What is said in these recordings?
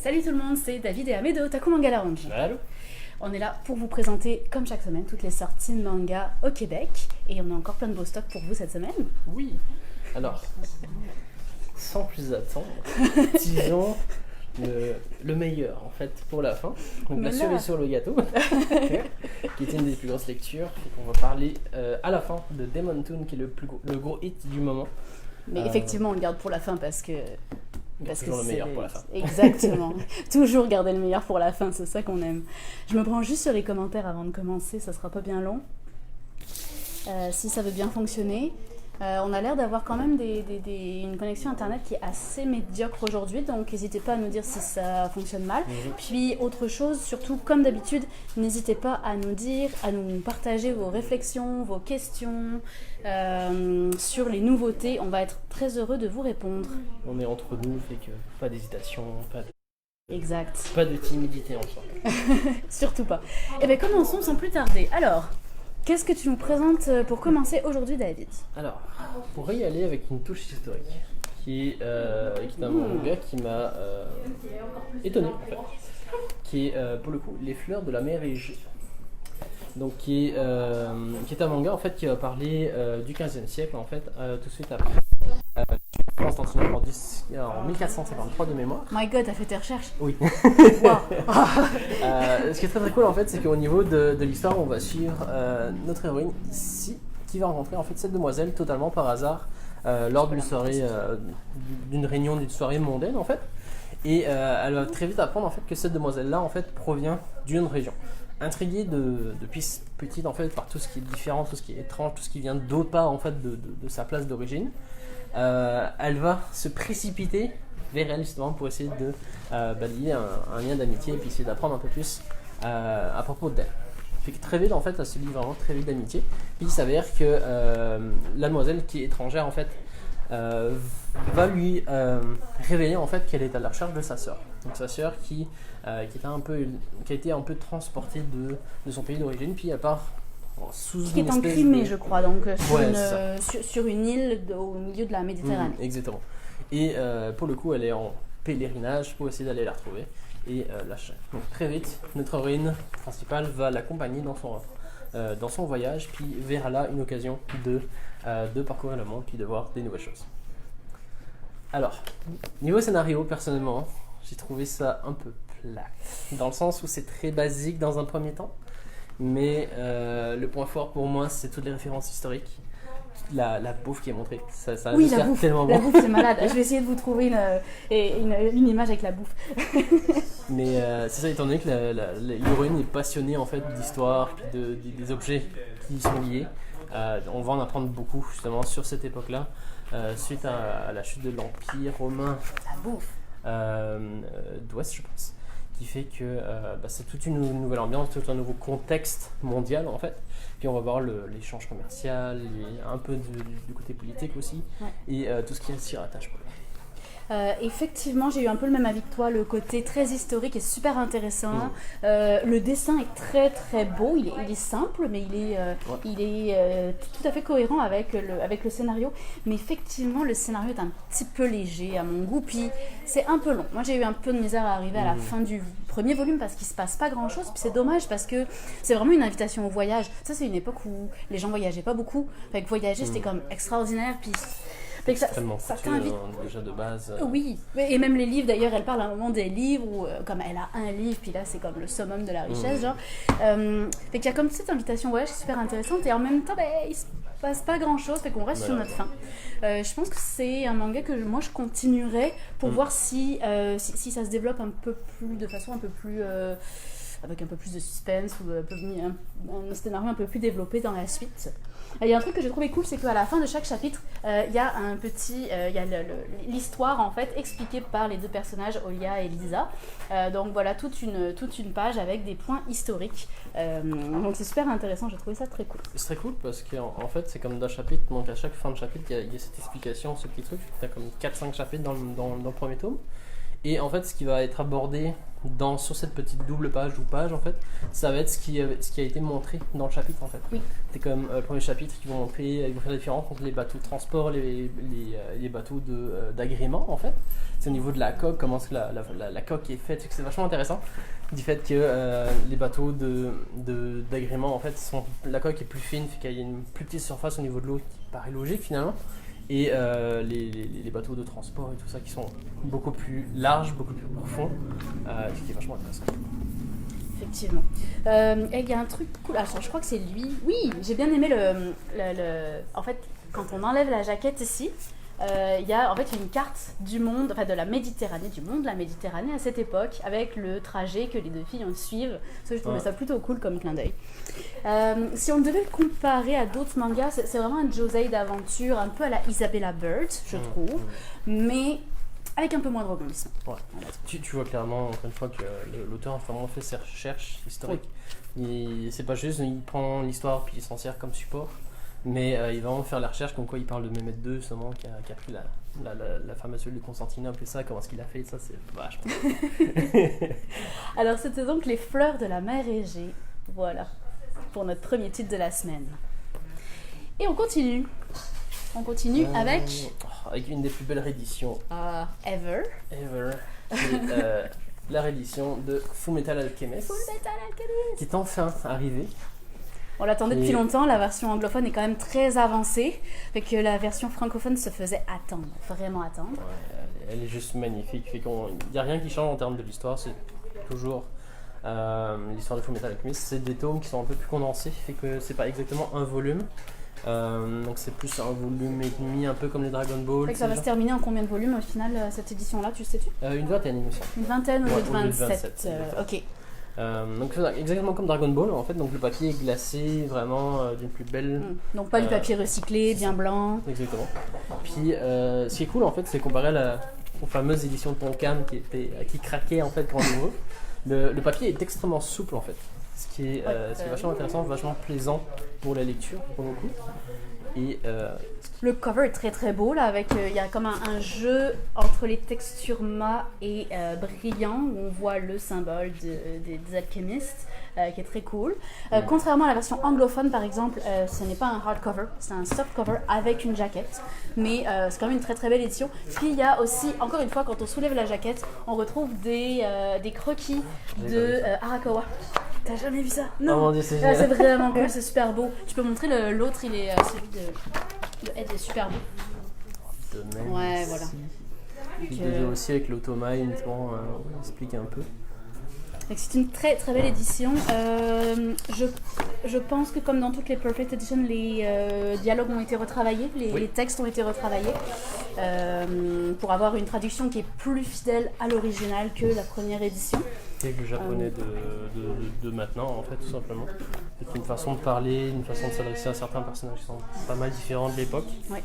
Salut tout le monde, c'est David et Amé de Otaku Manga Lounge. Allô. On est là pour vous présenter, comme chaque semaine, toutes les sorties de manga au Québec. Et on a encore plein de beaux stocks pour vous cette semaine. Oui. Alors, sans plus attendre, disons le meilleur en fait pour la fin. Donc la cerise sur le gâteau, qui est une des plus grosses lectures. On va parler à la fin de Demon Toon, qui est le gros hit du moment. Mais effectivement, on le garde pour la fin parce que... toujours le meilleur pour la fin. Exactement. Toujours garder le meilleur pour la fin, c'est ça qu'on aime. Je me prends juste sur les commentaires avant de commencer, ça sera pas bien long. Si ça veut bien fonctionner. On a l'air d'avoir quand même une connexion internet qui est assez médiocre aujourd'hui, donc n'hésitez pas à nous dire si ça fonctionne mal. Puis autre chose, surtout comme d'habitude, n'hésitez pas à nous partager vos réflexions, vos questions sur les nouveautés. On va être très heureux de vous répondre. On est entre nous, fait que pas d'hésitation, Exact. Pas de timidité en soi. Surtout pas. Et bien commençons sans plus tarder. Alors, qu'est-ce que tu nous présentes pour commencer aujourd'hui, David? Alors, on va y aller avec une touche historique, qui est un manga qui m'a étonné en fait, qui est pour le coup Les Fleurs de la mer Égée. Donc qui est un manga en fait qui va parler du 15e siècle en fait, tout de suite après Constantinople en 1453 de mémoire. My God, t'as fait tes recherches? Oui. Wow. Ce qui est très très cool en fait, c'est qu'au niveau de l'histoire, on va suivre notre héroïne ici, qui va rencontrer en fait cette demoiselle totalement par hasard lors d'une soirée, d'une réunion, d'une soirée mondaine en fait. Et elle va très vite apprendre en fait que cette demoiselle-là en fait provient d'une région. Intriguée depuis petite en fait par tout ce qui est différent, tout ce qui est étrange, tout ce qui vient d'autre part en fait de sa place d'origine. Elle va se précipiter vers elle justement pour essayer de lier un lien d'amitié et puis essayer d'apprendre un peu plus à propos d'elle. Fait que très vite en fait elle se lie vraiment très vite d'amitié. Puis il s'avère que la demoiselle qui est étrangère en fait va lui révéler en fait qu'elle est à la recherche de sa sœur. Donc sa sœur qui a été un peu transportée de son pays d'origine, puis elle part qui est en Crimée, je crois, donc sur une île au milieu de la Méditerranée. Exactement. Et pour le coup, elle est en pèlerinage pour essayer d'aller la retrouver et la chercher. Donc très vite, notre héroïne principale va l'accompagner dans son voyage, puis verra là une occasion de parcourir le monde, puis de voir des nouvelles choses. Alors, niveau scénario, personnellement, j'ai trouvé ça un peu plat, dans le sens où c'est très basique dans un premier temps. Mais le point fort pour moi, c'est toutes les références historiques, la bouffe qui est montrée. Ça oui, la bouffe, tellement bon. La bouffe, c'est malade. Je vais essayer de vous trouver une image avec la bouffe. Mais c'est ça, étant donné que l'héroïne est passionnée en fait d'histoire, puis des objets qui y sont liés. On va en apprendre beaucoup justement sur cette époque-là, suite à la chute de l'Empire romain. La bouffe. D'Ouest, je pense. Qui fait que c'est toute une nouvelle ambiance, tout un nouveau contexte mondial en fait. Puis on va voir l'échange commercial, un peu du côté politique aussi, ouais. Et tout ce qui s'y rattache. Effectivement, j'ai eu un peu le même avis que toi, le côté très historique est super intéressant. Le dessin est très très beau, il est simple, mais il est tout à fait cohérent avec le scénario. Mais effectivement, le scénario est un petit peu léger à mon goût, puis c'est un peu long. Moi, j'ai eu un peu de misère à arriver à la fin du premier volume parce qu'il se passe pas grand chose, puis c'est dommage parce que c'est vraiment une invitation au voyage. Ça, c'est une époque où les gens voyageaient pas beaucoup, fait que voyager c'était comme extraordinaire, puis ça t'invite déjà de base. Oui, et même les livres d'ailleurs, elle parle à un moment des livres où comme elle a un livre, puis là c'est comme le summum de la richesse, genre. Fait qu'il y a comme cette invitation au voyage super intéressante et en même temps il se passe pas grand chose, fait qu'on reste sur notre fin. Je pense que c'est un manga que moi je continuerai pour voir si ça se développe un peu plus, de façon un peu plus avec un peu plus de suspense ou un scénario un peu plus développé dans la suite. Il y a un truc que j'ai trouvé cool, c'est qu'à la fin de chaque chapitre, il y a l'histoire en fait expliquée par les deux personnages, Olia et Lisa. Donc voilà, toute une page avec des points historiques. Donc c'est super intéressant, j'ai trouvé ça très cool. C'est très cool parce qu'en fait c'est comme d'un chapitre, donc à chaque fin de chapitre il y a cette explication, ce petit truc. Tu as comme 4-5 chapitres dans le premier tome. Et en fait ce qui va être abordé sur cette petite double page ou page en fait, ça va être ce qui a été montré dans le chapitre en fait. Oui. C'est comme le premier chapitre qui vont montrer, ils vont faire la différence entre les bateaux de transport, les bateaux d'agrément en fait. C'est au niveau de la coque, comment est-ce que la coque est faite, c'est vachement intéressant. Du fait que les bateaux d'agrément en fait, la coque est plus fine, fait qu'il y a une plus petite surface au niveau de l'eau qui paraît logique finalement. Et les bateaux de transport et tout ça qui sont beaucoup plus larges, beaucoup plus profonds, ce qui est vachement intéressant. Effectivement. Et il y a un truc cool, je crois que c'est lui. Oui, j'ai bien aimé en fait, quand on enlève la jaquette ici, il y a en fait une carte du monde, enfin de la Méditerranée, du monde de la Méditerranée à cette époque, avec le trajet que les deux filles suivent. Ça, je trouvais ça plutôt cool comme clin d'œil. Si on devait le comparer à d'autres mangas, c'est vraiment un josei d'aventure, un peu à la Isabella Bird, je trouve, mais avec un peu moins de rebondissement. Ouais. Tu vois clairement, encore une fois, que l'auteur a vraiment fait ses recherches historiques. Oui. C'est pas juste, il prend l'histoire puis il s'en sert comme support. Mais il va vraiment faire la recherche, comme quoi il parle de Mehmet II, justement, qui a pris la fameuse ville de Constantinople et ça, comment est-ce qu'il a fait, ça c'est vachement. Alors c'était donc Les Fleurs de la mer Égée, voilà, pour notre premier titre de la semaine. Et on continue. Avec une des plus belles rééditions ever. C'est la réédition de Fullmetal Alchemist. Qui est enfin arrivée. On l'attendait depuis longtemps, la version anglophone est quand même très avancée, fait que la version francophone se faisait attendre, vraiment attendre. Ouais, elle est juste magnifique, il n'y a rien qui change en termes de l'histoire, c'est toujours l'histoire de Fullmetal Alchemist, c'est des tomes qui sont un peu plus condensés, fait que c'est pas exactement un volume, donc c'est plus un volume et demi, un peu comme les Dragon Ball. Fait que ça va se terminer en combien de volumes au final, cette édition-là, tu sais-tu? Une vingtaine, il me semble. Une vingtaine au lieu de 27, ok. Donc c'est exactement comme Dragon Ball en fait, donc le papier est glacé vraiment d'une plus belle. Donc pas du papier recyclé, bien blanc. Exactement. Puis ce qui est cool en fait, c'est comparé aux fameuses éditions de Tonkam qui craquaient en fait quand on ouvre. Le papier est extrêmement souple en fait, ce qui est vachement intéressant, vachement plaisant pour la lecture pour le coup. Et le cover est très très beau là, avec il y a comme un jeu entre les textures mat et brillant où on voit le symbole des alchimistes qui est très cool. Contrairement à la version anglophone par exemple, ce n'est pas un hardcover, c'est un softcover avec une jaquette, mais c'est quand même une très très belle édition. Puis il y a aussi, encore une fois, quand on soulève la jaquette, on retrouve des croquis de Arakawa. T'as jamais vu ça? Non. C'est vraiment cool, c'est super beau. Tu peux montrer l'autre, il est celui de Ed est super beau. De même. Ouais, voilà. Il devait aussi avec l'automate, uniquement expliquer un peu. Donc c'est une très très belle édition. Je pense que comme dans toutes les Perfect Edition, les dialogues ont été retravaillés, les textes ont été retravaillés pour avoir une traduction qui est plus fidèle à l'original que la première édition. Et le japonais de maintenant, en fait, tout simplement. C'est une façon de parler, une façon de s'adresser à certains personnages qui sont pas mal différents de l'époque. Ouais.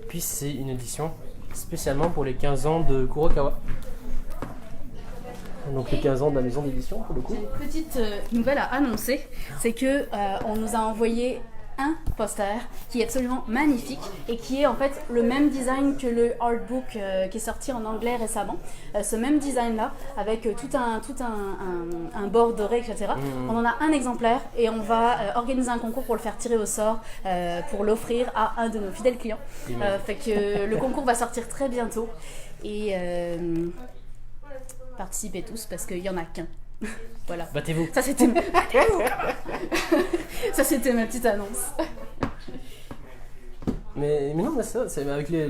Puis c'est une édition spécialement pour les 15 ans de Kurokawa. Donc les 15 ans de la maison d'édition pour le coup. J'ai une petite nouvelle à annoncer, c'est que on nous a envoyé un poster qui est absolument magnifique et qui est en fait le même design que le artbook qui est sorti en anglais récemment. Ce même design là avec tout un bord doré, etc. On en a un exemplaire et on va organiser un concours pour le faire tirer au sort pour l'offrir à un de nos fidèles clients. Fait que le concours va sortir très bientôt et participez tous parce qu'il n'y en a qu'un. Voilà. Battez-vous. Ça c'était ma petite annonce. Mais non, mais ça, c'est avec les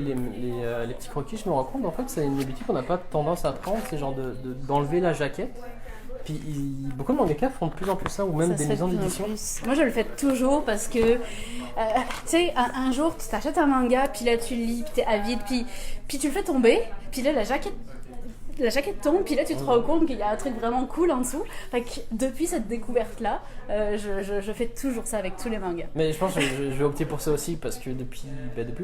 petits croquis, je me rends compte en fait c'est une habitude qu'on n'a pas tendance à prendre, c'est genre d'enlever la jaquette. Puis beaucoup de mangaka font de plus en plus ça, ou même ça des maisons d'édition. Moi je le fais toujours parce que tu sais, un jour tu t'achètes un manga, puis là tu le lis, puis t'es avide, puis tu le fais tomber, puis là la jaquette tombe, puis là tu te rends compte qu'il y a un truc vraiment cool en dessous. Fait que depuis cette découverte-là, je fais toujours ça avec tous les mangas. Mais je pense que je vais opter pour ça aussi parce que depuis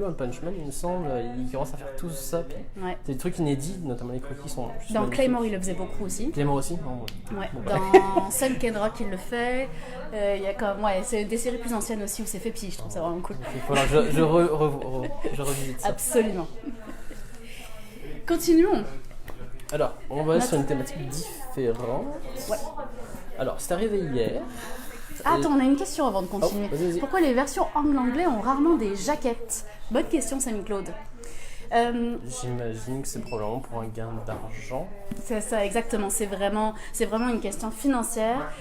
One Punch Man, il me semble, ils commencent à faire tout ça. Ouais. C'est des trucs inédits, notamment les croquis sont. Dans Claymore, il le faisait beaucoup aussi. Claymore aussi Ouais. Dans Sunken Rock, il le fait. Il y a comme, c'est des séries plus anciennes aussi où c'est fait, puis je trouve ça vraiment cool. Il faudra que je revisite ça. Absolument. Continuons. Alors, on va sur une thématique différente. Ouais. Alors, c'est arrivé hier. Ah, attends, on a une question avant de continuer. Vas-y. Pourquoi les versions anglais ont rarement des jaquettes? Bonne question, Samy-Claude. J'imagine que c'est probablement pour un gain d'argent. C'est ça, exactement. C'est vraiment une question financière.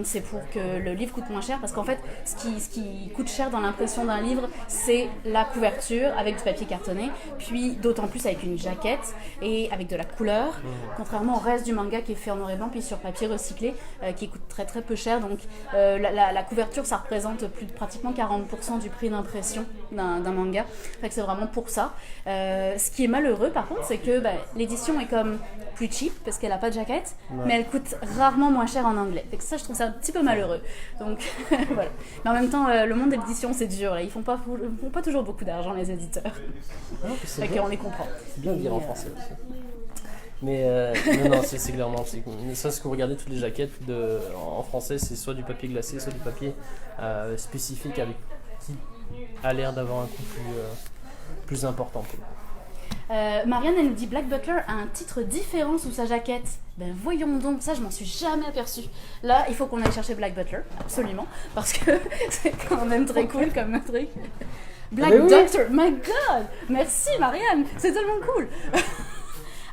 C'est pour que le livre coûte moins cher. Parce qu'en fait, ce qui coûte cher dans l'impression d'un livre, c'est la couverture avec du papier cartonné. Puis d'autant plus avec une jaquette et avec de la couleur. Contrairement au reste du manga qui est fait en noir et blanc puis sur papier recyclé, qui coûte très très peu cher. Donc la couverture, ça représente pratiquement 40% du prix d'impression d'un manga. Fait que c'est vraiment pour ça. Ce qui est malheureux par contre, c'est que l'édition est comme plus cheap parce qu'elle n'a pas de jaquette, mais elle coûte rarement moins cher en anglais. Fait que ça, je trouve ça un petit peu malheureux. Donc voilà. Mais en même temps, le monde de l'édition, c'est dur. Là. Ils font pas toujours beaucoup d'argent, les éditeurs. Fait qu'on les comprend. C'est bien de dire en français aussi. Mais non, c'est clairement. Ça, ce que vous regardez, toutes les jaquettes en français, c'est soit du papier glacé, soit du papier spécifique avec qui a l'air d'avoir un coût plus important. Marianne, elle nous dit Black Butler a un titre différent sous sa jaquette. Ben voyons donc, ça je m'en suis jamais aperçue. Là, il faut qu'on aille chercher Black Butler, absolument, parce que c'est quand même très cool comme truc. Black Doctor, my god, merci Marianne, c'est tellement cool.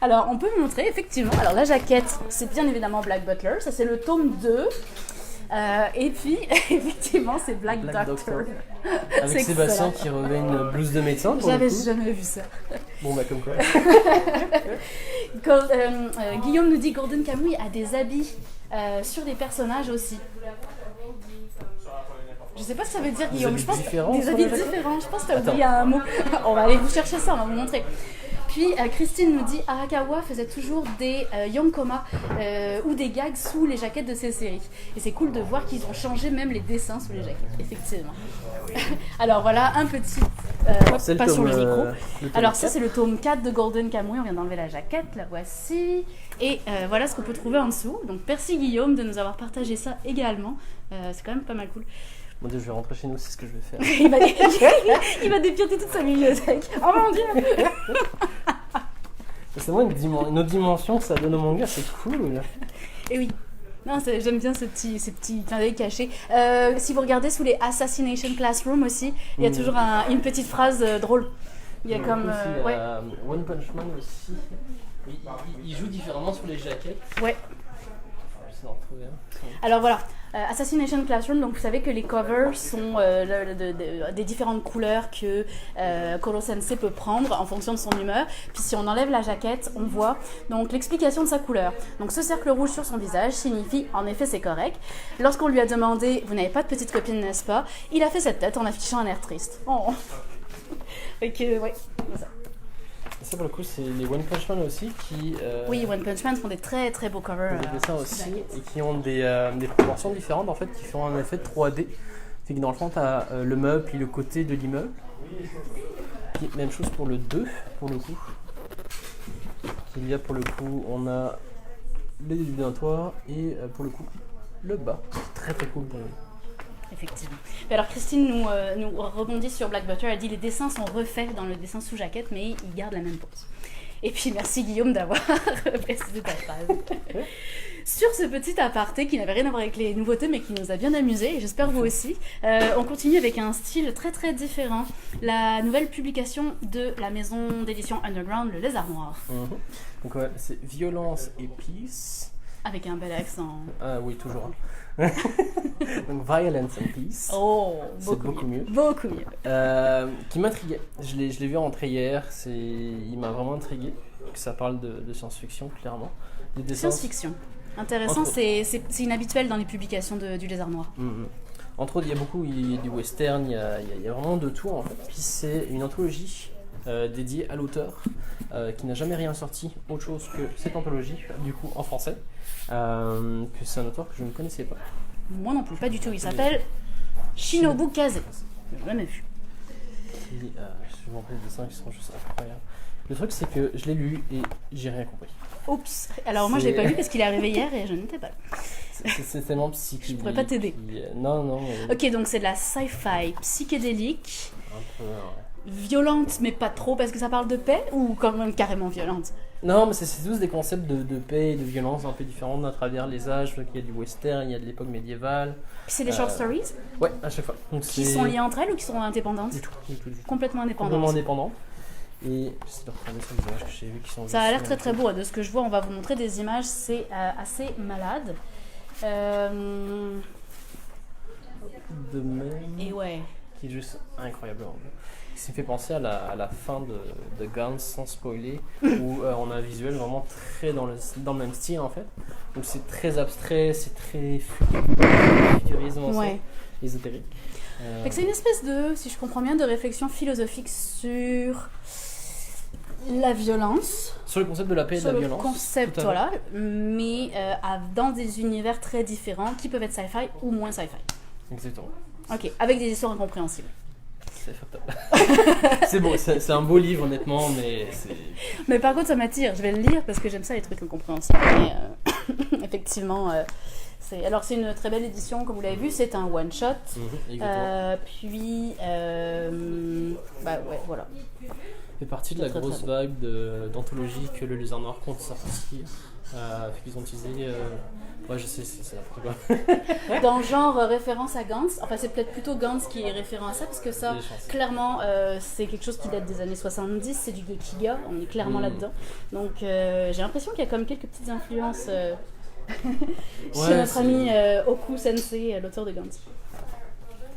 Alors, on peut montrer, effectivement, alors la jaquette, c'est bien évidemment Black Butler, ça c'est le tome 2. Et puis, effectivement, c'est Black Doctor. Avec Sébastien qui revêt une blouse de médecin. J'avais jamais vu ça. Bon, comme quoi. Guillaume nous dit Gordon Camuy a des habits sur des personnages aussi. Je sais pas ce que ça veut dire, Guillaume. Je pense des habits différents. Je pense que tu as oublié un mot. On va aller vous chercher ça, on va vous montrer. Puis Christine nous dit Arakawa faisait toujours des yonkoma ou des gags sous les jaquettes de ses séries. Et c'est cool de voir qu'ils ont changé même les dessins sous les jaquettes, effectivement. Alors voilà un petit pas sur le micro. Alors ça c'est le tome 4 de Gordon Camuy, on vient d'enlever la jaquette, la voici. Et voilà ce qu'on peut trouver en dessous. Donc merci Guillaume de nous avoir partagé ça également. C'est quand même pas mal cool. Mon Dieu, je vais rentrer chez nous, c'est ce que je vais faire. il va dépioter toute sa bibliothèque. Oh mon Dieu. C'est moi une autre dimension que ça donne au manga, c'est cool. Et oui. Non, j'aime bien ces petits clins d'œil cachés. Si vous regardez sous les Assassination Classroom aussi, il y a toujours une petite phrase drôle. Il y a comme... One Punch Man aussi. Il joue différemment sous les jaquettes. Ouais. Alors voilà, Assassination Classroom, donc vous savez que les covers sont des différentes couleurs que Koro Sensei peut prendre en fonction de son humeur. Puis si on enlève la jaquette, on voit donc l'explication de sa couleur. Donc ce cercle rouge sur son visage signifie en effet c'est correct. Lorsqu'on lui a demandé vous n'avez pas de petite copine n'est-ce pas, il a fait cette tête en affichant un air triste. Oh. Fait que ouais, c'est ça. Ça pour le coup c'est les One Punch Man aussi qui... Oui, One Punch Man font des très très beaux covers. Des dessins aussi et qui ont des proportions différentes en fait qui font un effet 3D. C'est que dans le fond tu as le meuble puis le côté de l'immeuble. Même chose pour le 2 pour le coup. Il y a pour le coup on a le début d'un toit et pour le coup le bas. C'est très très cool pour nous. Effectivement. Alors Christine nous rebondit sur Black Butler, elle dit les dessins sont refaits dans le dessin sous jaquette mais ils gardent la même pose. Et puis merci Guillaume d'avoir précisé ta phrase. Sur ce petit aparté qui n'avait rien à voir avec les nouveautés mais qui nous a bien amusés, et j'espère vous aussi, on continue avec un style très très différent. La nouvelle publication de la maison d'édition Underground, Le Lézard Noir. Donc ouais, c'est Violence et Peace. Avec un bel accent. Ah oui, toujours. Donc Violence and Peace. Oh, beaucoup mieux. Beaucoup mieux. Qui m'intriguait. Je l'ai vu rentrer hier. Il m'a vraiment intrigué. Ça parle de science-fiction, clairement. Science-fiction. Intéressant, c'est inhabituel dans les publications du Lézard Noir. Entre autres, il y a du western, il y a vraiment de tout en fait. Puis c'est une anthologie dédiée à l'auteur qui n'a jamais rien sorti autre chose que cette anthologie, du coup en français. Que c'est un auteur que je ne connaissais pas. Moi non plus, pas du tout. Il s'appelle Shinobu Kaze. Je l'ai jamais vu. Je vais vous montrer des dessins qui sont juste incroyables. Le truc, c'est que je l'ai lu et j'ai rien compris. Oups. Alors moi, je l'ai pas lu parce qu'il est arrivé hier et je n'étais pas là. C'est tellement psychédélique. Je pourrais pas t'aider. Non. Ok, donc c'est de la sci-fi psychédélique. Un peu, ouais. Violente, mais pas trop parce que ça parle de paix ou quand même carrément violente? Non, mais c'est tous des concepts de paix et de violence un peu différents à travers les âges. Donc, il y a du western, il y a de l'époque médiévale. Puis c'est des short stories Ouais, à chaque fois. Donc, qui sont liées entre elles ou qui sont indépendantes? Du tout. Complètement indépendantes. Complètement indépendant. Et j'essaie de reprendre sur les images que j'ai vues qui sont. Ça a l'air très très beau. De ce que je vois, on va vous montrer des images. C'est assez malade. De même. Et ouais. Qui est juste incroyablement beau. Ça me fait penser à la fin de Guns, sans spoiler, où on a un visuel vraiment très dans le même style en fait. Donc c'est très abstrait, c'est très futurisme, Ouais. ésotérique. Fait que c'est une espèce de, si je comprends bien, de réflexion philosophique sur la violence. Sur le concept de la paix et de Sur la le violence. concept, voilà, mais dans des univers très différents qui peuvent être sci-fi ou moins sci-fi. Exactement. Ok, avec des histoires incompréhensibles. C'est fucked up. C'est beau, c'est un beau livre honnêtement, mais c'est. Mais par contre, ça m'attire. Je vais le lire parce que j'aime ça, les trucs incompréhensibles. Mais effectivement, alors c'est une très belle édition, comme vous l'avez vu. C'est un one shot. Exactement. Puis, bah ouais, voilà. Fait partie de la Très, très grosse beau. vague d'anthologie que le Lézard Noir compte sortir. Ils ont utilisé. Ouais, je sais, c'est n'importe quoi. Dans le genre référence à Gantz, enfin c'est peut-être plutôt Gantz qui est référent à ça, parce que ça, Des chances. clairement, c'est quelque chose qui date des années 70, c'est du Gekiga, on est clairement là-dedans. Donc j'ai l'impression qu'il y a comme quelques petites influences chez Ouais, notre c'est- ami Oku Sensei, l'auteur de Gantz.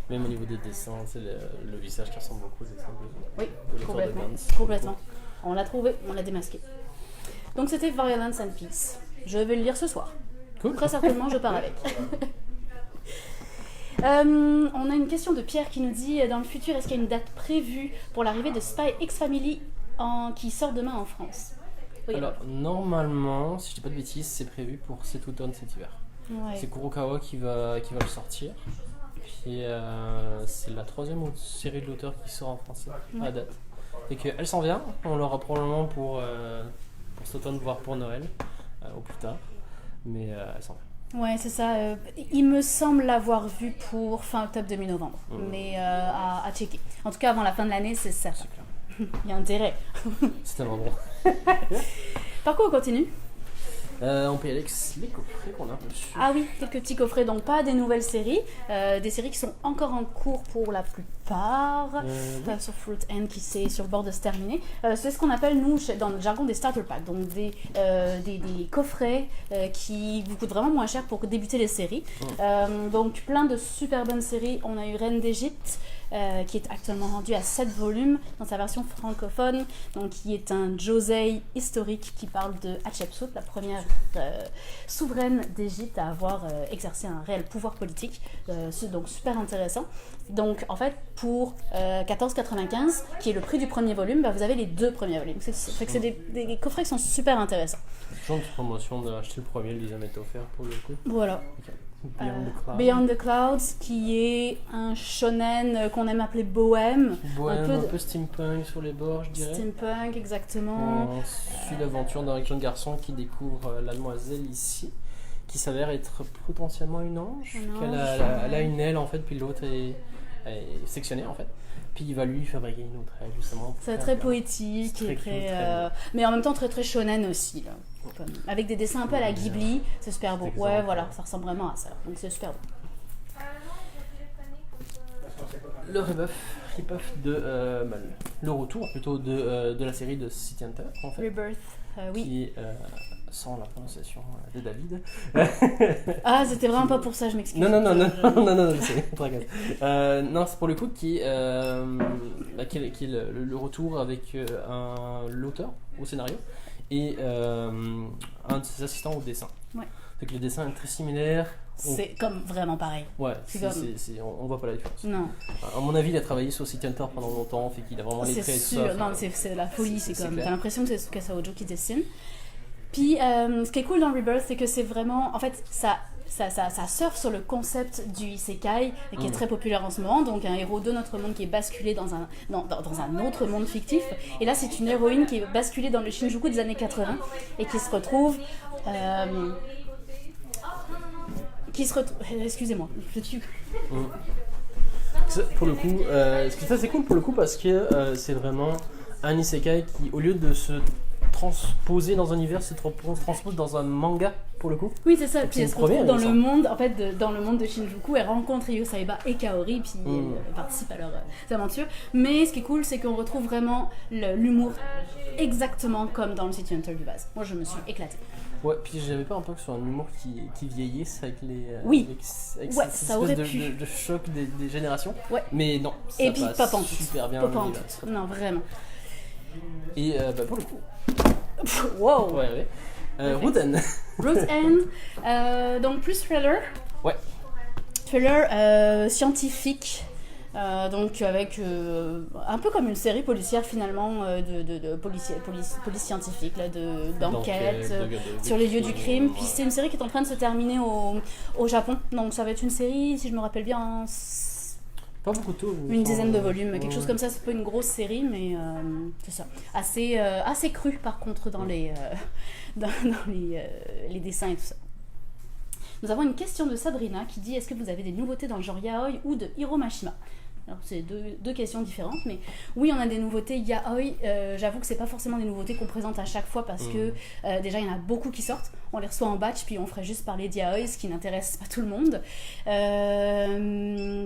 Même au niveau des dessins, c'est le visage qui ressemble beaucoup aux dessins Oui, de l'auteur de complètement. Guns. Complètement. On l'a trouvé, on l'a démasqué. Donc c'était Violence and Peace. Je vais le lire ce soir. Cool. Très certainement, je pars avec. On a une question de Pierre qui nous dit dans le futur, est-ce qu'il y a une date prévue pour l'arrivée de Spy X Family qui sort demain en France? Oui, Alors, normalement, si je dis pas de bêtises, c'est prévu pour cet automne, cet hiver. ouais. C'est Kurokawa qui va le sortir. Puis c'est la troisième série de l'auteur qui sort en français à date. Et qu'elle s'en vient, on l'aura probablement pour cet automne, voire pour Noël, au plus tard. Mais elle s'en vient. Ouais, c'est ça. Il me semble l'avoir vu pour fin octobre, demi novembre. Mais à checker. En tout cas, avant la fin de l'année, c'est certain. C'est clair. Il y a intérêt. C'est tellement bon. Par quoi on continue? On peut y aller avec les coffrets qu'on a reçus. Ah oui, quelques petits coffrets, donc pas des nouvelles séries, des séries qui sont encore en cours pour la plupart, sur Fruit End qui c'est sur le bord de se terminer. C'est ce qu'on appelle nous dans le jargon des starter packs, donc des coffrets qui vous coûtent vraiment moins cher pour débuter les séries. Donc plein de super bonnes séries. On a eu Reine d'Égypte, qui est actuellement rendu à 7 volumes dans sa version francophone, donc qui est un josei historique qui parle de Hatshepsut, la première souveraine d'Égypte à avoir exercé un réel pouvoir politique, c'est donc super intéressant. Donc en fait pour 14,95 qui est le prix du premier volume, bah, vous avez les 2 premiers volumes. C'est des coffrets qui sont super intéressants. Toujours une petite promotion d'acheter le premier, le deuxième est offert pour le coup. Voilà. Okay. Beyond the Clouds. Beyond the Clouds, qui est un shonen qu'on aime appeler bohème. Bohème, un peu steampunk sur les bords, je dirais. Steampunk, exactement. On suit l'aventure d'un jeune garçon qui découvre la demoiselle ici, qui s'avère être potentiellement une ange. Elle a une aile en fait, puis l'autre est sectionnée en fait. Puis il va lui fabriquer une autre aile justement. C'est très poétique, très et cute, très, très mais en même temps très très shonen aussi. Là. Avec des dessins un peu à la Ghibli, c'est super beau. C'est Ouais, exact. voilà, ça ressemble vraiment à ça. Donc c'est super beau. Le rebuff de le retour plutôt de la série de City Hunter en fait, Rebirth, oui. qui est sans la prononciation de David. Ah, c'était vraiment pas pour ça, je m'excuse. Non, c'est très grave. Non, c'est pour le coup qui est le retour avec l'auteur au scénario et un de ses assistants au dessin. Ouais. C'est que le dessin est très similaire. C'est comme vraiment pareil. Ouais, C'est comme- on voit pas la différence. Non, À mon avis, il a travaillé sur City Hunter pendant longtemps, fait qu'il a vraiment les c'est traits et tout sûr. ça. Non, c'est la folie. C'est comme. clair. T'as l'impression que c'est Tsukasa Ojo qui dessine. Puis, ce qui est cool dans Rebirth, c'est que c'est vraiment. En fait, ça surfe sur le concept du isekai qui est très populaire en ce moment, donc un héros de notre monde qui est basculé dans un autre monde fictif, et là c'est une héroïne qui est basculée dans le Shinjuku des années 80 et qui se retrouve excusez-moi, je suis... Pour le coup, ça c'est cool pour le coup parce que c'est vraiment un isekai qui, au lieu de se transposé dans un univers se transpose dans un manga pour le coup. Oui, c'est ça. Donc, Puis c'est elle se une première, retrouve dans il le me monde, en fait, dans le monde de Shinjuku, elle rencontre Ryo Saiba et Kaori, puis elle participe à leurs aventures. Mais ce qui est cool, c'est qu'on retrouve vraiment l'humour exactement comme dans le City Hunter du base. Moi, je me suis éclatée. Ouais, puis j'avais pas un peu que sur un humour qui vieillisse avec les. Oui. Avec Ouais, cette ça espèce aurait pu. de choc des générations. Ouais. Mais non, ça Et puis passe pas pantoute. super bien. Pas l'univers. pantoute. Non, vraiment. Et pour le coup. Wow. Ouais. Ruden. Root End, donc plus thriller. Ouais. Thriller scientifique. Donc avec un peu comme une série policière finalement de police scientifique là, d'enquête sur les lieux du crime. Puis c'est une série qui est en train de se terminer au Japon. Donc ça va être une série, si je me rappelle bien, Pas beaucoup de tôt. une dizaine de volumes, quelque chose comme ça. C'est pas une grosse série, mais c'est ça. Assez cru par contre dans les dessins et tout ça. Nous avons une question de Sabrina qui dit: est-ce que vous avez des nouveautés dans le genre yaoi ou de Hiro Mashima? Alors c'est deux questions différentes, mais oui, on a des nouveautés yaoi. J'avoue que c'est pas forcément des nouveautés qu'on présente à chaque fois parce que déjà il y en a beaucoup qui sortent. On les reçoit en batch, puis on ferait juste parler de yaoi, ce qui n'intéresse pas tout le monde.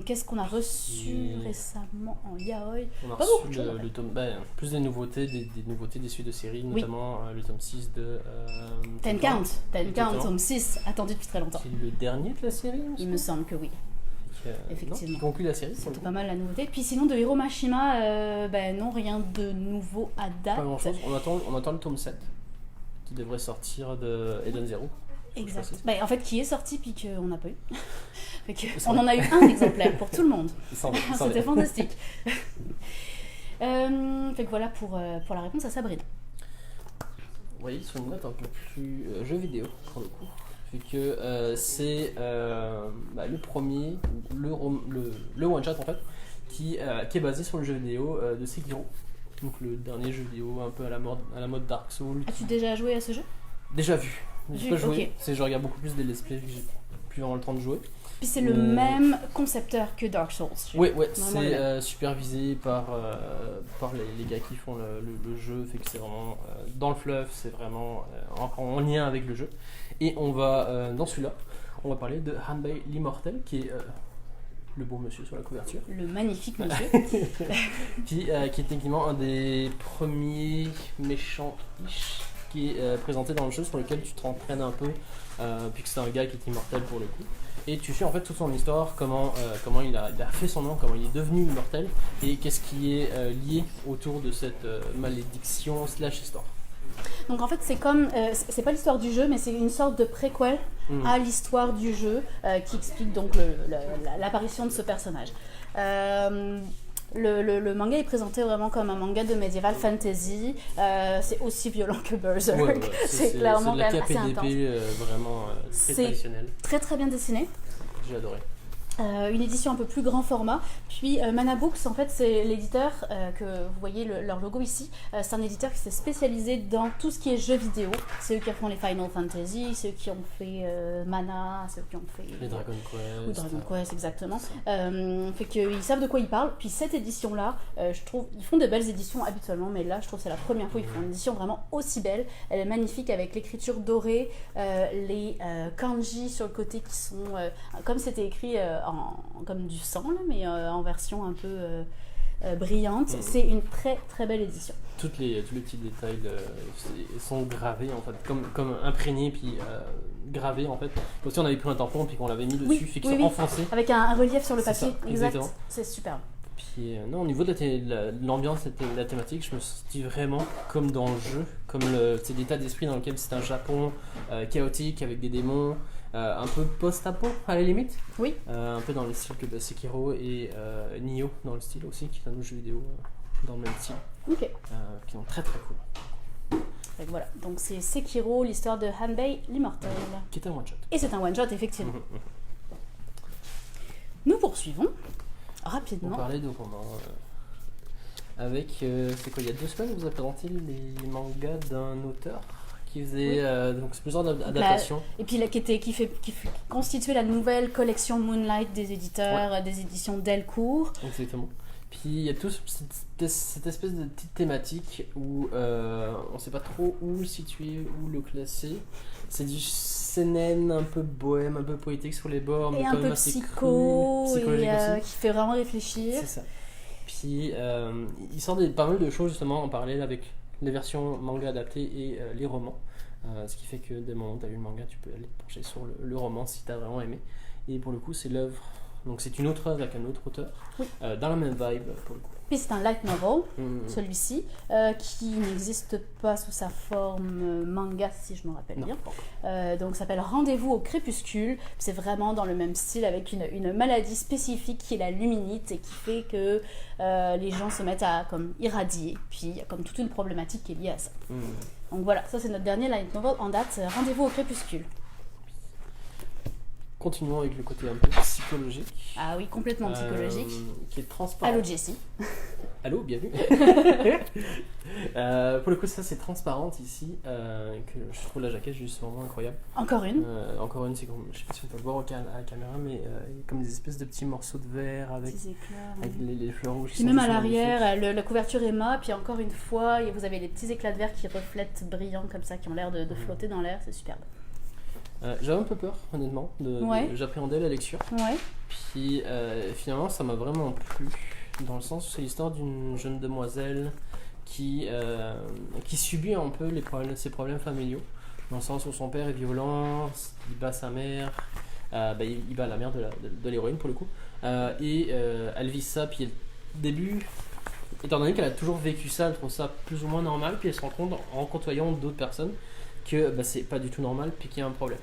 Qu'est-ce qu'on a reçu récemment en yaoi? On a pas reçu beaucoup, le tome, plus des nouveautés, des nouveautés des suites de séries, notamment le tome 6 de Ten Count, tome 6, attendu depuis très longtemps. C'est le dernier de la série, Il me semble que oui. Effectivement. Qui conclut la série. C'était pas mal la nouveauté. Puis sinon de Hiro Mashima, non, rien de nouveau à date. Pas grand chose. On attend le tome 7 qui devrait sortir de Eden Zero. Exact. En fait, qui est sorti puis qu'on n'a pas eu. On en a eu un exemplaire pour tout le monde. C'était fantastique. Fait que voilà pour la réponse à Sabrina. Oui, sur une note un peu plus jeu vidéo pour le coup. Vu que c'est le premier, le one shot en fait, qui est basé sur le jeu vidéo de Sekiro. Donc le dernier jeu vidéo un peu à la mode Dark Souls. As-tu déjà joué à ce jeu? Déjà vu. J'ai pas joué. Okay. Je regarde beaucoup plus des let's play vu que j'ai plus vraiment le temps de jouer. Puis c'est le même concepteur que Dark Souls. Ouais, c'est supervisé par les gars qui font le jeu, fait que c'est vraiment dans le fluff, c'est vraiment en lien avec le jeu. Et on va, dans celui-là, on va parler de Hanbei l'Immortel, qui est le beau monsieur sur la couverture. Le magnifique monsieur. qui est techniquement un des premiers méchants qui est présenté dans le jeu, sur lequel tu te rentraînes un peu, puisque c'est un gars qui est immortel pour le coup. Et tu suis en fait toute son histoire, comment il a fait son nom, comment il est devenu immortel, et qu'est-ce qui est lié autour de cette malédiction / histoire. Donc en fait c'est comme, c'est pas l'histoire du jeu, mais c'est une sorte de préquel à l'histoire du jeu qui explique donc l'apparition de ce personnage. Le manga est présenté vraiment comme un manga de medieval fantasy. C'est aussi violent que Berserk. Ouais, c'est clairement de la quand même assez intense. vraiment très traditionnel. Très très bien dessiné. J'ai adoré. Une édition un peu plus grand format. Puis Mana Books, en fait, c'est l'éditeur que vous voyez leur logo ici. C'est un éditeur qui s'est spécialisé dans tout ce qui est jeux vidéo. C'est eux qui font les Final Fantasy, c'est eux qui ont fait Mana, c'est eux qui ont fait les Dragon Quest. Ou Dragon Quest, exactement. Fait qu'ils savent de quoi ils parlent. Puis cette édition-là, je trouve, ils font de belles éditions habituellement, mais là, je trouve que c'est la première fois qu'ils font une édition vraiment aussi belle. Elle est magnifique avec l'écriture dorée, les kanji sur le côté qui sont, comme c'était écrit comme du sang, là, mais en version un peu brillante. C'est une très très belle édition. Tous les petits détails sont gravés en fait, comme imprégnés puis gravés en fait. Aussi on avait pris un tampon puis qu'on l'avait mis dessus, fait que c'est enfoncé. Avec un relief sur le papier, ça, exact. C'est superbe. Puis non, au niveau de l'ambiance et de la thématique, je me suis dit vraiment comme dans le jeu, comme c'est l'état d'esprit dans lequel c'est un Japon chaotique avec des démons. Un peu post-apo à la limite. Oui. Un peu dans le style que Sekiro et Nioh dans le style aussi, qui est un autre jeu vidéo dans le même style. Ok. Qui sont très très cool. Donc voilà, donc c'est Sekiro, l'histoire de Hanbei l'Immortel. Qui est un one-shot. Et c'est un one-shot, effectivement. Nous poursuivons rapidement. On parlait de romans. Avec, c'est quoi, il y a 2 semaines, vous avez présenté les mangas d'un auteur qui faisait donc c'est plusieurs adaptations. Et puis qui constituait la nouvelle collection Moonlight des éditeurs, des éditions Delcourt. Exactement. Puis il y a tout cette espèce de petite thématique où on sait pas trop où le situer, où le classer. C'est du CNN un peu bohème, un peu poétique sur les bords, mais Et quand un même peu assez psycho, cru, psychologique et aussi. qui fait vraiment réfléchir. C'est ça. Puis il sort pas mal de choses justement en parallèle avec les versions manga adaptées et les romans. Ce qui fait que dès le moment où tu as lu le manga, tu peux aller te pencher sur le roman si tu as vraiment aimé. Et pour le coup, c'est l'œuvre. Donc c'est une autre œuvre avec un autre auteur, Oui. dans la même vibe pour le coup. Puis c'est un light novel, Mhm. celui-ci, qui n'existe pas sous sa forme manga, si je me rappelle Non, bien. pas encore. Donc ça s'appelle Rendez-vous au crépuscule. C'est vraiment dans le même style avec une maladie spécifique qui est la luminite et qui fait que les gens se mettent à comme irradier. Puis il y a comme toute une problématique qui est liée à ça. Mhm. Donc voilà, ça c'est notre dernier light novel en date, Rendez-vous au crépuscule. Continuons avec le côté un peu psychologique. Ah oui, complètement psychologique. Qui est transparent. Allô Jessie. Allô, bienvenue. Pour le coup, ça c'est transparente ici, que je trouve la jaquette juste vraiment incroyable. Encore une. Encore une, c'est comme, je sais pas si on peut le voir à la caméra, mais il y a comme des espèces de petits morceaux de verre avec, Petits éclats. avec les fleurs rouges. qui Puis sont même à juste l'arrière, la couverture est mat, puis encore une fois, vous avez les petits éclats de verre qui reflètent brillants comme ça, qui ont l'air de flotter dans l'air, c'est superbe. J'avais un peu peur, honnêtement, Ouais. j'appréhendais la lecture. Ouais, Puis finalement, ça m'a vraiment plu, dans le sens où c'est l'histoire d'une jeune demoiselle qui subit un peu ses problèmes familiaux, dans le sens où son père est violent, il bat sa mère, il bat la mère de l'héroïne pour le coup, et elle vit ça, puis au début, étant donné qu'elle a toujours vécu ça, elle trouve ça plus ou moins normal, puis elle se rend compte en côtoyant d'autres personnes que c'est pas du tout normal, puis qu'il y a un problème.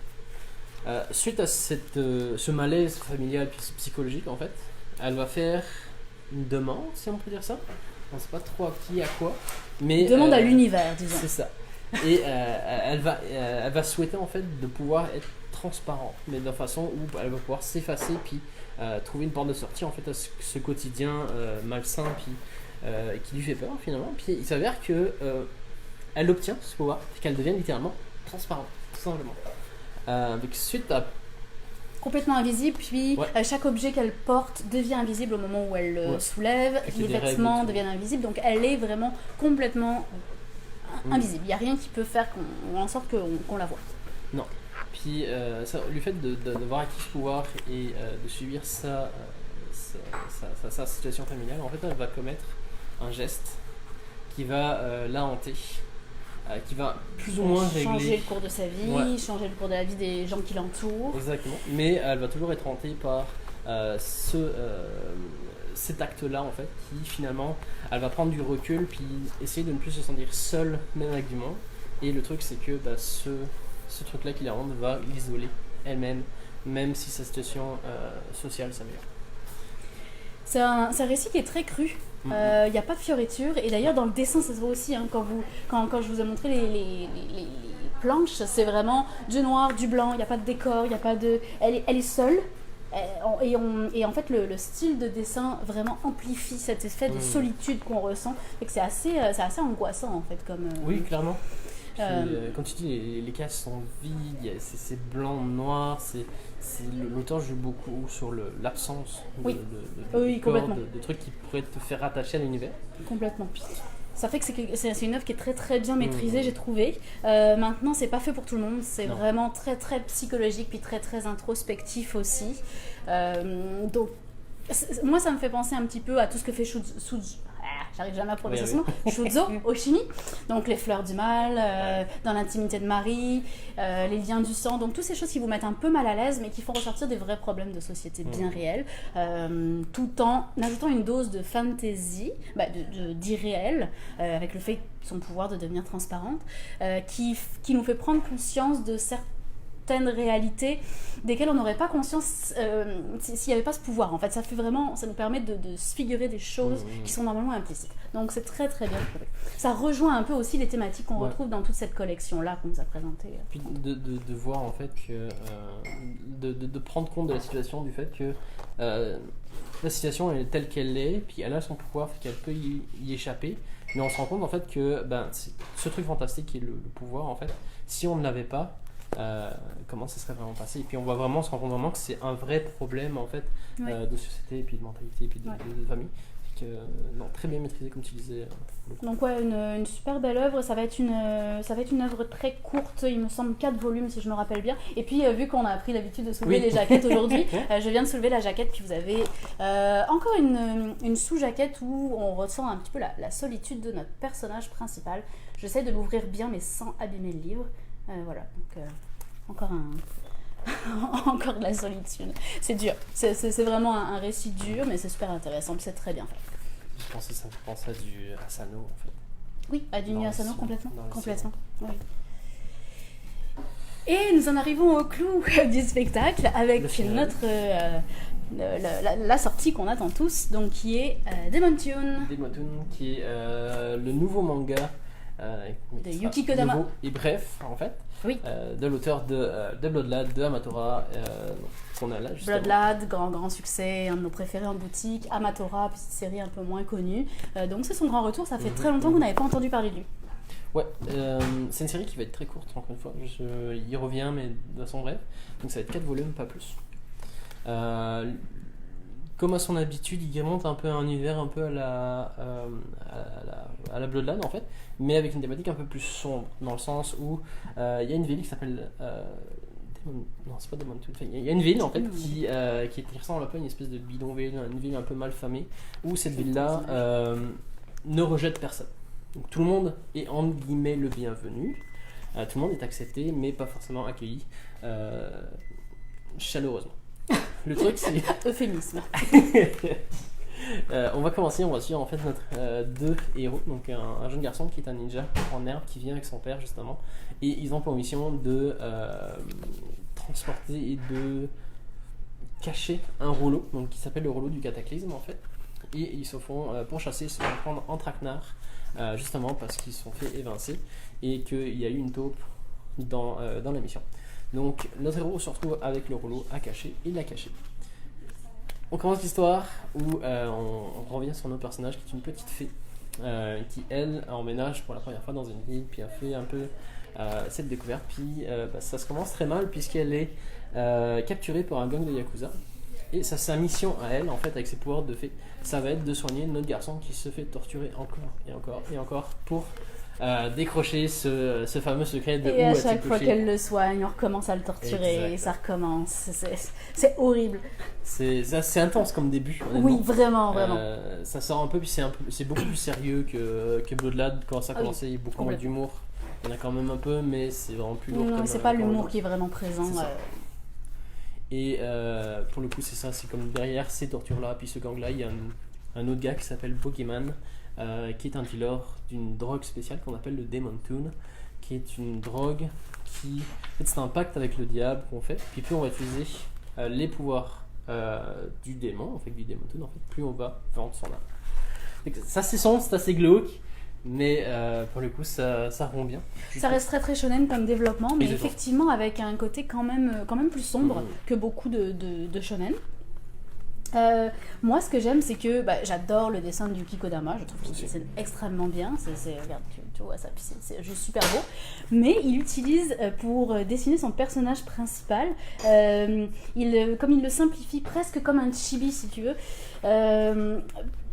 Suite à ce malaise familial puis psychologique, en fait, elle va faire une demande, si on peut dire ça. On ne sait pas trop à qui, à quoi, mais demande à l'univers, disons. c'est ça. Et elle va souhaiter en fait de pouvoir être transparente, mais de façon où elle va pouvoir s'effacer puis trouver une porte de sortie en fait à ce quotidien malsain puis qui lui fait peur finalement. Puis il s'avère que elle obtient ce pouvoir, et qu'elle devient littéralement transparente, tout simplement. Avec suite à Complètement invisible, puis Ouais. chaque objet qu'elle porte devient invisible au moment où elle le Ouais. soulève, Avec les des règles et vêtements tout. deviennent invisibles, donc elle est vraiment complètement invisible. Il n'y a rien qui peut faire en sorte qu'on la voit. Puis le fait de voir acquis ce pouvoir et de subir sa situation familiale, en fait, elle va commettre un geste qui va la hanter, qui va plus ou moins Changer régler. le cours de sa vie, Ouais. changer le cours de la vie des gens qui l'entourent. Exactement. Mais elle va toujours être hantée par cet acte-là, en fait, qui finalement, elle va prendre du recul, puis essayer de ne plus se sentir seule, même avec du monde. Et le truc, c'est que ce truc-là qui la hante va l'isoler elle-même, même si sa situation sociale s'améliore. C'est un récit qui est très cru. Il n'y a pas de fioriture. Et d'ailleurs, dans le dessin, ça se voit aussi. Hein, quand je vous ai montré les planches, c'est vraiment du noir, du blanc. Il n'y a pas de décor. Il y a pas de... Elle est seule. Et en fait, le style de dessin vraiment amplifie cet effet de solitude qu'on ressent. Et que c'est assez angoissant, en fait. Oui, clairement. Puis, comme tu dis, les cases sont vides, c'est blanc, noir, l'auteur joue beaucoup sur l'absence Oui. de Oui, décor, complètement. de trucs qui pourraient te faire rattacher à l'univers. Complètement. Ça fait que c'est une œuvre qui est très très bien maîtrisée, j'ai trouvé. Maintenant, c'est pas fait pour tout le monde. C'est Non. vraiment très très psychologique puis très très introspectif aussi. Donc, moi, ça me fait penser un petit peu à tout ce que fait j'arrive jamais à prononcer ce nom. Shuzo Oshimi. Donc les fleurs du mal, dans l'intimité de Marie, les liens du sang. Donc toutes ces choses qui vous mettent un peu mal à l'aise, mais qui font ressortir des vrais problèmes de société bien réels, tout en ajoutant une dose de fantasy, d'irréel, avec le fait de son pouvoir de devenir transparente, qui nous fait prendre conscience de certaines réalités desquelles on n'aurait pas conscience s'il n'y avait pas ce pouvoir. En fait, ça nous permet de se figurer des choses qui sont normalement implicites. Donc c'est très très bien trouvé. Ça rejoint un peu aussi les thématiques qu'on retrouve dans toute cette collection-là qu'on nous a présentée. Puis de voir en fait que de prendre compte de la situation, du fait que la situation est telle qu'elle est, puis elle a son pouvoir, fait qu'elle peut y échapper, mais on se rend compte en fait que ce truc fantastique qui est le pouvoir, en fait, si on ne l'avait pas, comment ça serait vraiment passé. Et puis on se rend compte vraiment que c'est un vrai problème en fait, de société, et puis de mentalité, et puis de famille, non, très bien maîtrisé comme tu disais. Donc ouais, une super belle œuvre. Ça va être une œuvre très courte, il me semble 4 volumes si je me rappelle bien. Et puis vu qu'on a pris l'habitude de soulever les jaquettes aujourd'hui, je viens de soulever la jaquette, puis vous avez encore une sous-jaquette où on ressent un petit peu la solitude de notre personnage principal. J'essaie de l'ouvrir bien mais sans abîmer le livre. Voilà, donc encore encore de la solitude. C'est dur, c'est vraiment un récit dur, mais c'est super intéressant, c'est très bien fait. Je pense que ça me fait penser à du Asano en fait. Oui, à du Asano complètement. Oui. Et nous en arrivons au clou du spectacle avec notre la sortie qu'on attend tous, donc qui est Demon Tune. Demon Tune, qui est le nouveau manga de Yuki Kodama. Nouveau et bref en fait. Oui. De l'auteur de Bloodlad, de Amatora, qu'on a là justement. Bloodlad, grand succès, un de nos préférés en boutique. Amatora, petite série un peu moins connue. Donc c'est son grand retour, ça fait très longtemps qu'on n'avait pas entendu parler de lui. Ouais, c'est une série qui va être très courte encore une fois. Il revient mais de façon brève. Donc ça va être 4 volumes, pas plus. Comme à son habitude, il remonte un peu à un univers un peu à la Bloodline en fait, mais avec une thématique un peu plus sombre, dans le sens où il y a une ville qui s'appelle non, c'est pas Demon Tune. Enfin, il y a une ville en fait qui ressemble un peu à une espèce de bidonville, une ville un peu mal famée, où cette ville-là ne rejette personne. Donc tout le monde est entre guillemets le bienvenu, tout le monde est accepté, mais pas forcément accueilli chaleureusement. Le truc c'est euphémisme. On va suivre en fait notre deux héros, donc un jeune garçon qui est un ninja en herbe qui vient avec son père justement, et ils ont pour mission de transporter et de cacher un rouleau, donc qui s'appelle le rouleau du cataclysme en fait, et ils se font pourchasser, ils se font prendre en traquenard justement parce qu'ils se sont fait évincer et qu'il y a eu une taupe dans la mission. Donc notre héros se retrouve avec le rouleau à cacher, il l'a caché. On commence l'histoire où on revient sur notre personnage qui est une petite fée qui elle emménage pour la première fois dans une ville, puis a fait un peu cette découverte, puis ça se commence très mal puisqu'elle est capturée par un gang de Yakuza, et sa mission à elle en fait avec ses pouvoirs de fée, ça va être de soigner notre garçon qui se fait torturer encore et encore et encore pour décrocher ce fameux secret de et à chaque fois qu'elle le soigne, on recommence à le torturer. Exactement. Et ça recommence, c'est horrible. C'est intense comme début. Oui, vraiment. Ça sort un peu, puis c'est beaucoup plus sérieux que Bloodlad. Quand ça a commencé, il y a beaucoup moins d'humour. Il y en a quand même un peu, mais c'est vraiment plus lourd. Non, c'est pas l'humour qui est vraiment présent. Et pour le coup, c'est comme derrière ces tortures-là, puis ce gang-là, il y a un autre gars qui s'appelle Pokémon, qui est un dealer d'une drogue spéciale qu'on appelle le Demon Tune, qui est une drogue qui... En fait, c'est un pacte avec le diable qu'on fait, puis plus on va utiliser les pouvoirs du démon, en fait, du Demon Tune, en fait, plus on va vendre son âme. Ça c'est sombre, c'est assez glauque, mais pour le coup ça rend bien. Ça reste très très shonen comme développement, mais effectivement avec un côté quand même plus sombre que beaucoup de shonen. Moi ce que j'aime c'est que j'adore le dessin de Yuki Kodama, je trouve qu'il dessine extrêmement bien, regarde, tu vois ça, c'est juste super beau, mais il utilise pour dessiner son personnage principal, comme il le simplifie presque comme un chibi si tu veux,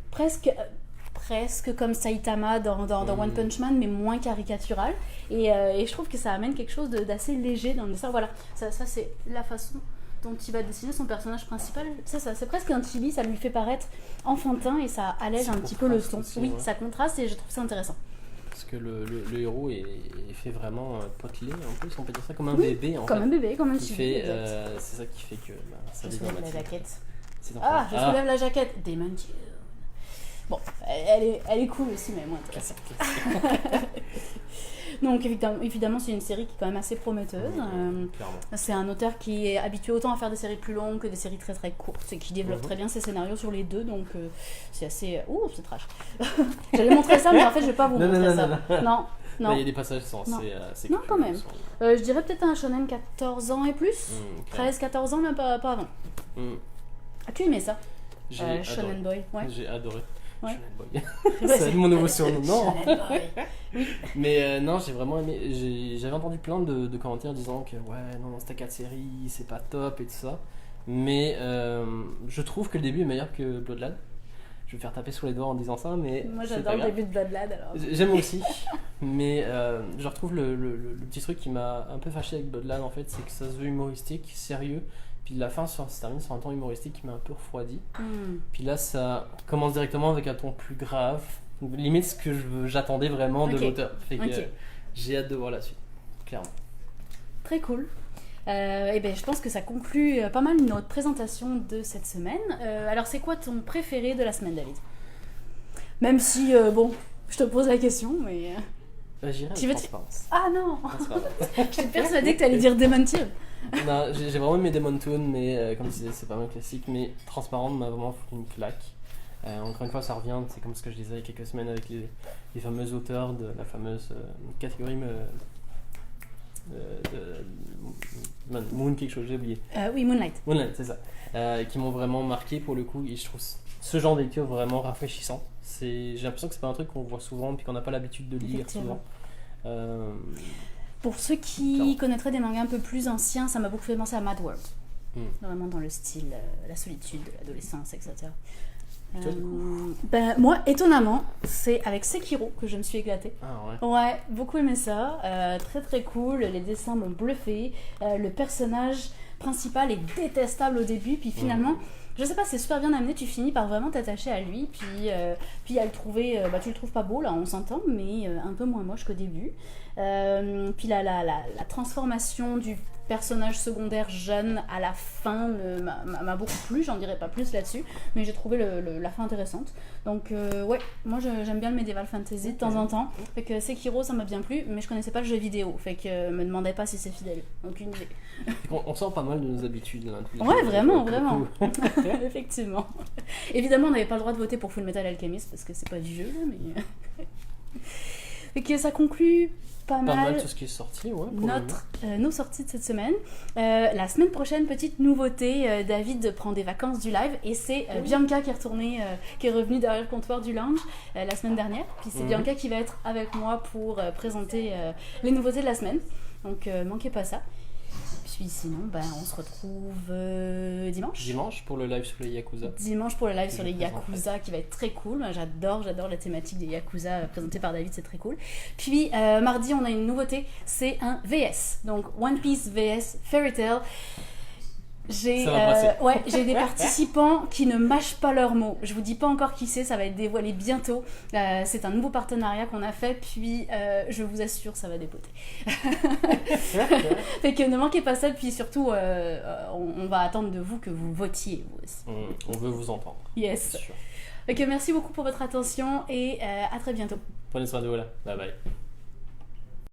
presque comme Saitama dans One Punch Man, mais moins caricatural, et je trouve que ça amène quelque chose d'assez léger dans le dessin. Voilà, ça c'est la façon dont il va dessiner son personnage principal. C'est presque un chibi, ça lui fait paraître enfantin et ça allège un petit peu le ton. Oui, ça contraste et je trouve ça intéressant. Parce que le héros est fait vraiment potelé, en plus on peut dire ça, comme un bébé en fait. Comme un bébé, comme un chibi. C'est ça qui fait que ça je soulève la jaquette. Je soulève la jaquette. Demon Tune. Bon, elle est cool aussi, mais moins intéressante. Donc évidemment, c'est une série qui est quand même assez prometteuse. C'est un auteur qui est habitué autant à faire des séries plus longues que des séries très très courtes et qui développe très bien ses scénarios sur les deux. Donc c'est assez... Ouh, c'est trash. J'allais montrer ça, mais en fait, je vais pas vous montrer ça. Non. Il y a des passages qui sont assez non, quand même. Je dirais peut-être un shonen 14 ans et plus. 13-14 ans, mais pas avant. As-tu aimé ça? Shonen Boy. Ouais. J'ai adoré. Ouais. Shonen Boy. C'est mon nouveau surnom. Non. Oui. Mais non, j'ai vraiment aimé. J'avais entendu plein de commentaires disant que non, c'était 4 séries, c'est pas top et tout ça. Mais je trouve que le début est meilleur que Bloodlad. Je vais me faire taper sur les doigts en disant ça, mais Moi c'est j'adore pas le grave. début de Bloodlad alors. J'aime aussi, mais je retrouve le petit truc qui m'a un peu fâché avec Bloodline en fait, c'est que ça se veut humoristique, sérieux, puis la fin se termine sur un ton humoristique qui m'a un peu refroidi. Puis là ça commence directement avec un ton plus grave, donc, limite ce que j'attendais vraiment de Ok. l'auteur. Fait que Ok. j'ai hâte de voir la suite, clairement. Très cool. Et ben, je pense que ça conclut pas mal notre présentation de cette semaine. Alors, c'est quoi ton préféré de la semaine, David? Même si, bon, je te pose la question, mais... J'irai Tu avec veux- Transparence. Ah non Transparence. J'étais persuadée que t'allais dire Demon Tear. Non, j'ai vraiment aimé Demon Toon, mais comme je disais, c'est pas mal classique, mais Transparent m'a vraiment foutu une claque. Encore une fois, ça revient, c'est comme ce que je disais il y a quelques semaines avec les fameux auteurs de la fameuse catégorie Moon quelque chose, j'ai oublié. Oui, Moonlight. Moonlight, c'est ça. Qui m'ont vraiment marqué pour le coup, et je trouve ce genre d'écriture vraiment rafraîchissant. J'ai l'impression que c'est pas un truc qu'on voit souvent, puis qu'on n'a pas l'habitude de lire Effectivement. souvent. Pour ceux qui Clairement. connaîtraient des mangas un peu plus anciens, ça m'a beaucoup fait penser à Mad World. Hmm. Vraiment dans le style la solitude, l'adolescence, etc. Toi, du Moi, étonnamment, c'est avec Sekiro que je me suis éclatée. Ah ouais. Ouais, beaucoup aimé ça. Très très cool. Les dessins m'ont bluffé. Le personnage principal est détestable au début, puis finalement, je sais pas, c'est super bien amené. Tu finis par vraiment t'attacher à lui, puis à le trouver. Tu le trouves pas beau là, on s'entend, mais un peu moins moche qu'au début. Puis la transformation du personnage secondaire jeune à la fin m'a beaucoup plu, j'en dirai pas plus là-dessus, mais j'ai trouvé la fin intéressante. Donc ouais, moi j'aime bien le medieval fantasy de temps en temps. Fait que Sekiro ça m'a bien plu, mais je connaissais pas le jeu vidéo, fait que me demandez pas si c'est fidèle, aucune idée. On sort pas mal de nos habitudes. Là, tous les Ouais, deux, vraiment, pour le vraiment. coup. Effectivement. Évidemment on n'avait pas le droit de voter pour Full Metal Alchemist parce que c'est pas du jeu là, mais... Fait que ça conclut pas Pas mal mal tout ce qui est sorti, ouais. pour le moment. nos sorties de cette semaine. La semaine prochaine, petite nouveauté, David prend des vacances du live et c'est Bianca qui est revenue derrière le comptoir du lounge la semaine dernière. Puis c'est Bianca qui va être avec moi pour présenter les nouveautés de la semaine. Donc manquez pas ça. Puis sinon, on se retrouve dimanche. Dimanche pour le live sur les Yakuza. Dimanche pour le live sur Je les présenterai. Yakuza qui va être très cool. Moi, j'adore la thématique des Yakuza présentée par David, c'est très cool. Puis mardi, on a une nouveauté, c'est un VS. Donc One Piece VS Fairy Tail. J'ai Ça va passer. j'ai des participants qui ne mâchent pas leurs mots. Je vous dis pas encore qui c'est, ça va être dévoilé bientôt. C'est un nouveau partenariat qu'on a fait, puis je vous assure, ça va dépoter. Fait que ne manquez pas ça, puis surtout, on va attendre de vous que vous votiez vous aussi. On veut vous entendre. Yes. C'est sûr. Fait que merci beaucoup pour votre attention et à très bientôt. Prenez soin de vous là. Bye bye.